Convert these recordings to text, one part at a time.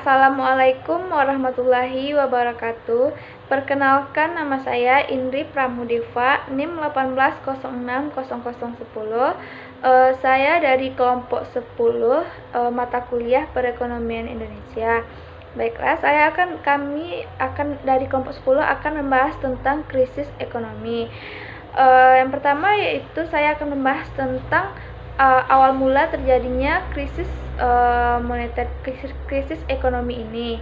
Assalamualaikum warahmatullahi wabarakatuh. Perkenalkan, nama saya Indri Pramudeva, NIM 18060010. Saya dari kelompok 10 mata kuliah Perekonomian Indonesia. Baiklah, kami akan dari kelompok 10 akan membahas tentang krisis ekonomi. Yang pertama yaitu saya akan membahas tentang awal mula terjadinya krisis krisis ekonomi ini.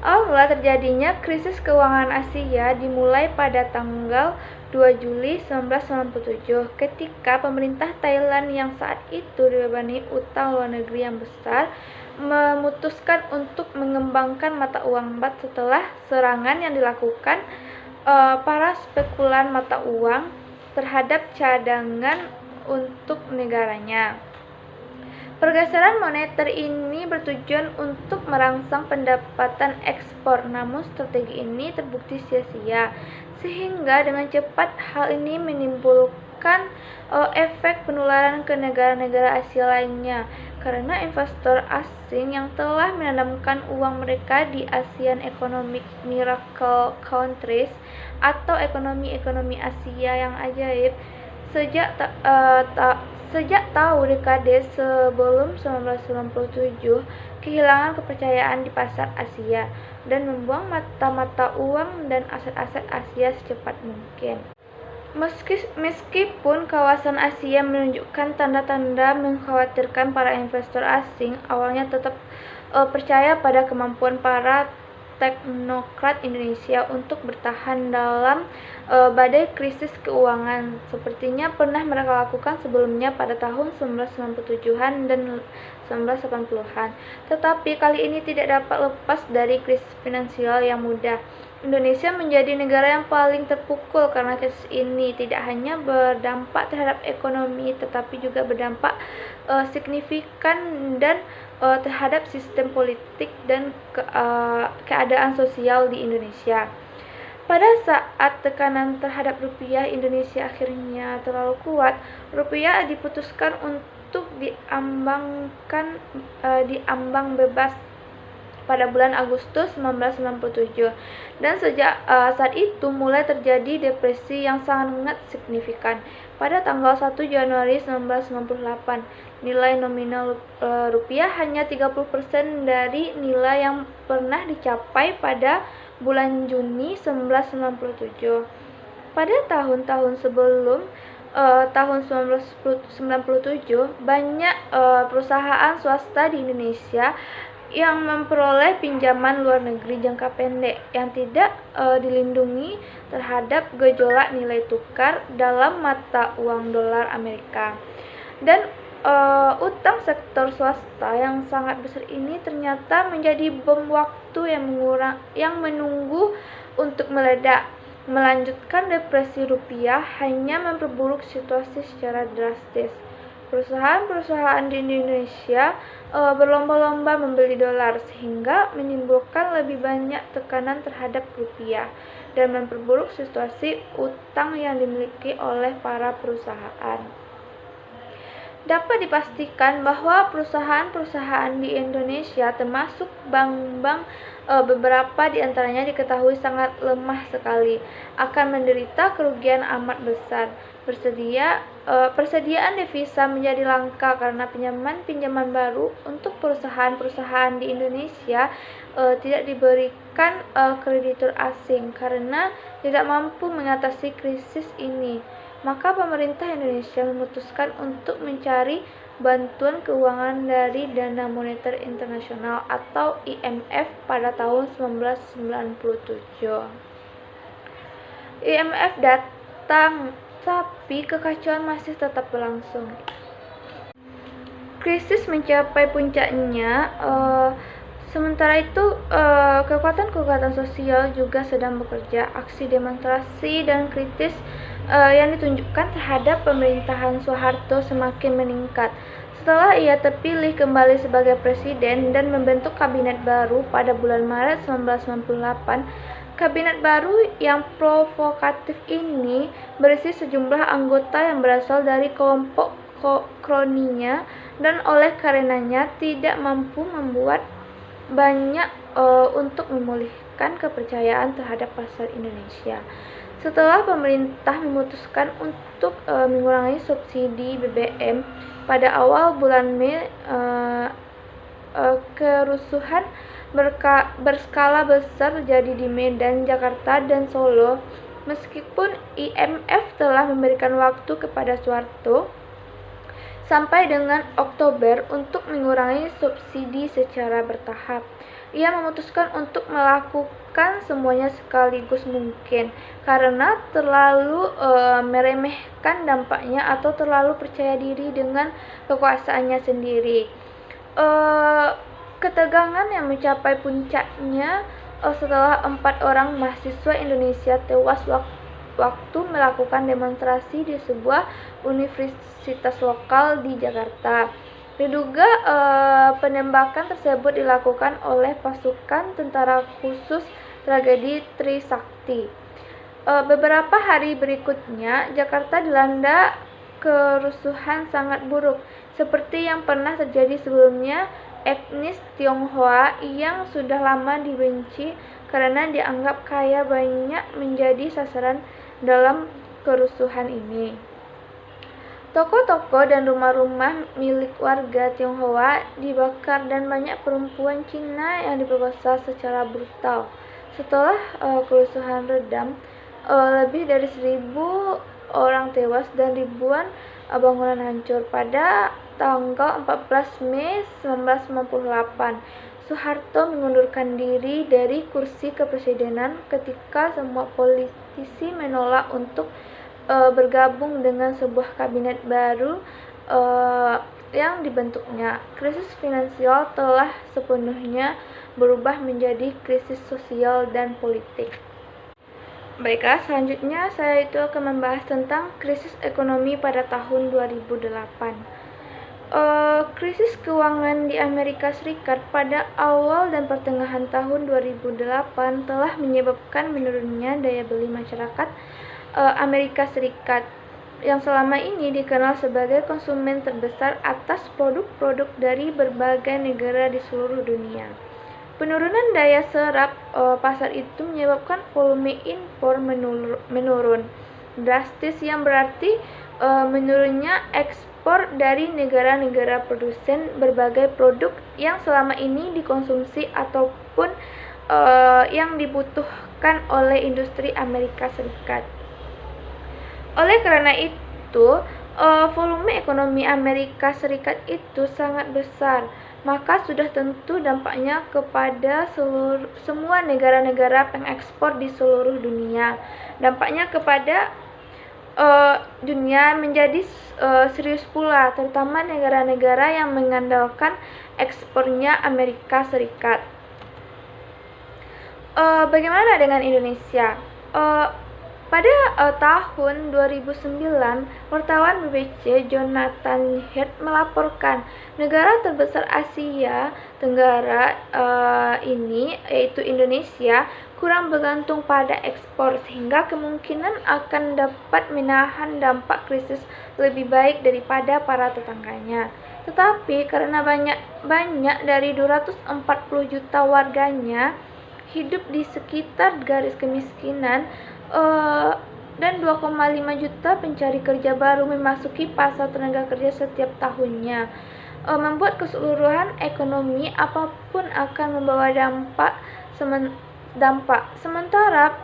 Awal mula terjadinya krisis keuangan Asia dimulai pada tanggal 2 Juli 1997 ketika pemerintah Thailand yang saat itu dibebani utang luar negeri yang besar memutuskan untuk mengembangkan mata uang baht setelah serangan yang dilakukan para spekulan mata uang terhadap cadangan untuk negaranya. Pergeseran moneter ini bertujuan untuk merangsang pendapatan ekspor, namun strategi ini terbukti sia-sia, sehingga dengan cepat hal ini menimbulkan efek penularan ke negara-negara Asia lainnya, karena investor asing yang telah menanamkan uang mereka di ASEAN Economic Miracle Countries atau ekonomi-ekonomi Asia yang ajaib sejak tahun dekade sebelum 1997 kehilangan kepercayaan di pasar Asia dan membuang mata-mata uang dan aset-aset Asia secepat mungkin. Meskipun kawasan Asia menunjukkan tanda-tanda mengkhawatirkan, para investor asing awalnya tetap percaya pada kemampuan para teknokrat Indonesia untuk bertahan dalam badai krisis keuangan sepertinya pernah mereka lakukan sebelumnya pada tahun 1997-an dan 1980-an. Tetapi kali ini tidak dapat lepas dari krisis finansial yang mudah. Indonesia menjadi negara yang paling terpukul karena krisis ini tidak hanya berdampak terhadap ekonomi tetapi juga berdampak signifikan dan terhadap sistem politik dan keadaan sosial di Indonesia. Pada saat tekanan terhadap rupiah Indonesia akhirnya terlalu kuat, rupiah diputuskan untuk diambang bebas pada bulan Agustus 1997, dan sejak saat itu mulai terjadi depresi yang sangat signifikan. Pada tanggal 1 Januari 1998, nilai nominal rupiah hanya 30% dari nilai yang pernah dicapai pada bulan Juni 1997. Pada tahun-tahun sebelum tahun 1997, banyak perusahaan swasta di Indonesia yang memperoleh pinjaman luar negeri jangka pendek yang tidak dilindungi terhadap gejolak nilai tukar dalam mata uang dolar Amerika. Dan utang sektor swasta yang sangat besar ini ternyata menjadi bom waktu yang menunggu untuk meledak. Melanjutkan depresi rupiah hanya memperburuk situasi secara drastis. Perusahaan-perusahaan di Indonesia berlomba-lomba membeli dolar sehingga menimbulkan lebih banyak tekanan terhadap rupiah dan memperburuk situasi utang yang dimiliki oleh para perusahaan. Dapat dipastikan bahwa perusahaan-perusahaan di Indonesia termasuk bank-bank beberapa di antaranya diketahui sangat lemah sekali, akan menderita kerugian amat besar. Persediaan devisa menjadi langka karena pinjaman baru untuk perusahaan-perusahaan di Indonesia tidak diberikan kreditur asing karena tidak mampu mengatasi krisis ini. Maka pemerintah Indonesia memutuskan untuk mencari bantuan keuangan dari Dana Moneter Internasional atau IMF pada tahun 1997. IMF datang, tapi kekacauan masih tetap berlangsung. Krisis mencapai puncaknya. Sementara itu, kekuatan-kekuatan sosial juga sedang bekerja. Aksi demonstrasi dan kritis yang ditunjukkan terhadap pemerintahan Soeharto semakin meningkat. Setelah ia terpilih kembali sebagai presiden dan membentuk kabinet baru pada bulan Maret 1998, kabinet baru yang provokatif ini berisi sejumlah anggota yang berasal dari kelompok kroninya dan oleh karenanya tidak mampu membuat banyak untuk memulihkan kepercayaan terhadap pasar Indonesia. Setelah pemerintah memutuskan untuk mengurangi subsidi BBM pada awal bulan Mei, kerusuhan berskala besar terjadi di Medan, Jakarta, dan Solo. Meskipun IMF telah memberikan waktu kepada Soeharto sampai dengan Oktober untuk mengurangi subsidi secara bertahap, ia memutuskan untuk melakukan semuanya sekaligus mungkin karena terlalu meremehkan dampaknya atau terlalu percaya diri dengan kekuasaannya sendiri. Ketegangan yang mencapai puncaknya setelah 4 orang mahasiswa Indonesia tewas waktu melakukan demonstrasi di sebuah universitas lokal di Jakarta. Diduga penembakan tersebut dilakukan oleh pasukan tentara khusus tragedi Trisakti. Beberapa hari berikutnya, Jakarta dilanda kerusuhan sangat buruk, seperti yang pernah terjadi sebelumnya. Etnis Tionghoa yang sudah lama dibenci karena dianggap kaya banyak menjadi sasaran dalam kerusuhan ini. Toko-toko dan rumah-rumah milik warga Tionghoa dibakar dan banyak perempuan Cina yang diperkosa secara brutal. Setelah kerusuhan redam, lebih dari 1.000 orang tewas dan ribuan bangunan hancur. Pada tanggal 14 Mei 1998, Soeharto mengundurkan diri dari kursi kepresidenan ketika semua politisi menolak untuk bergabung dengan sebuah kabinet baru yang dibentuknya. Krisis finansial telah sepenuhnya berubah menjadi krisis sosial dan politik. Baiklah, selanjutnya saya akan membahas tentang krisis ekonomi pada tahun 2008. Krisis keuangan di Amerika Serikat pada awal dan pertengahan tahun 2008 telah menyebabkan menurunnya daya beli masyarakat Amerika Serikat yang selama ini dikenal sebagai konsumen terbesar atas produk-produk dari berbagai negara di seluruh dunia. Penurunan daya serap pasar itu menyebabkan volume impor menurun drastis, yang berarti menurunnya ekspor dari negara-negara produsen berbagai produk yang selama ini dikonsumsi ataupun yang dibutuhkan oleh industri Amerika Serikat. Oleh karena itu, volume ekonomi Amerika Serikat itu sangat besar, maka sudah tentu dampaknya kepada semua negara-negara pengekspor di seluruh dunia. Dampaknya kepada dunia menjadi serius pula, terutama negara-negara yang mengandalkan ekspornya Amerika Serikat. Bagaimana dengan Indonesia? Pada tahun 2009, wartawan BBC Jonathan Heard melaporkan negara terbesar Asia Tenggara ini, yaitu Indonesia, kurang bergantung pada ekspor sehingga kemungkinan akan dapat menahan dampak krisis lebih baik daripada para tetangganya. Tetapi karena banyak dari 240 juta warganya hidup di sekitar garis kemiskinan, dan 2,5 juta pencari kerja baru memasuki pasar tenaga kerja setiap tahunnya, membuat keseluruhan ekonomi apapun akan membawa dampak. Sementara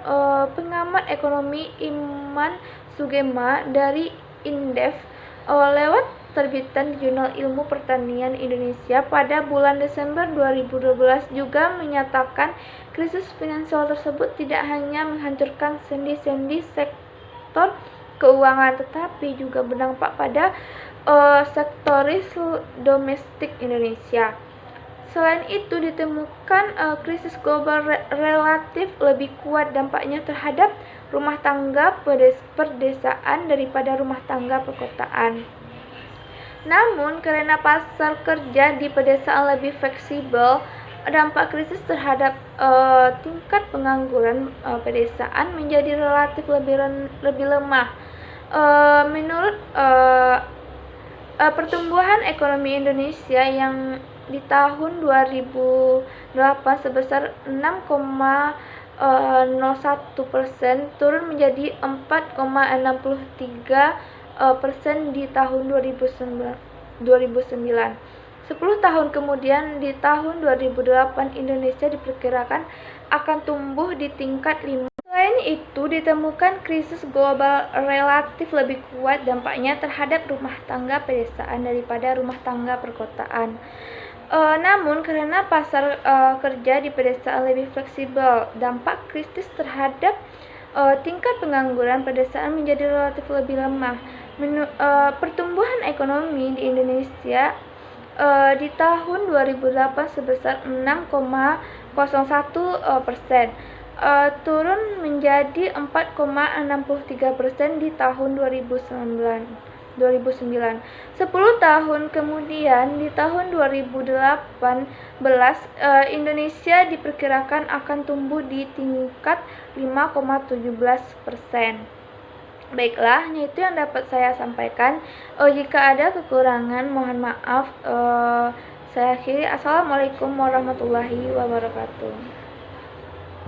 pengamat ekonomi Iman Sugema dari Indef lewat terbitan di Jurnal Ilmu Pertanian Indonesia pada bulan Desember 2012 juga menyatakan krisis finansial tersebut tidak hanya menghancurkan sendi-sendi sektor keuangan, tetapi juga berdampak pada sektor domestik Indonesia. Selain itu, ditemukan krisis global relatif lebih kuat dampaknya terhadap rumah tangga perdesaan daripada rumah tangga perkotaan. Namun, karena pasar kerja di pedesaan lebih fleksibel, dampak krisis terhadap tingkat pengangguran pedesaan menjadi relatif lebih lemah. Menurut pertumbuhan ekonomi Indonesia yang di tahun 2008 sebesar 6,01%, turun menjadi 4,63% di tahun 2009. 10 tahun kemudian, di tahun 2008, Indonesia diperkirakan akan tumbuh di tingkat 5. Selain itu, ditemukan krisis global relatif lebih kuat dampaknya terhadap rumah tangga pedesaan daripada rumah tangga perkotaan. Namun, karena pasar kerja di pedesaan lebih fleksibel, dampak krisis terhadap tingkat pengangguran pedesaan menjadi relatif lebih lemah. Pertumbuhan ekonomi di Indonesia di tahun 2008 sebesar 6,01%, turun menjadi 4,63% di tahun 2009. 10 tahun kemudian, di tahun 2018, Indonesia diperkirakan akan tumbuh di tingkat 5,17%. Baiklah, hanya itu yang dapat saya sampaikan. Jika ada kekurangan, mohon maaf. Saya akhiri. Assalamualaikum warahmatullahi wabarakatuh.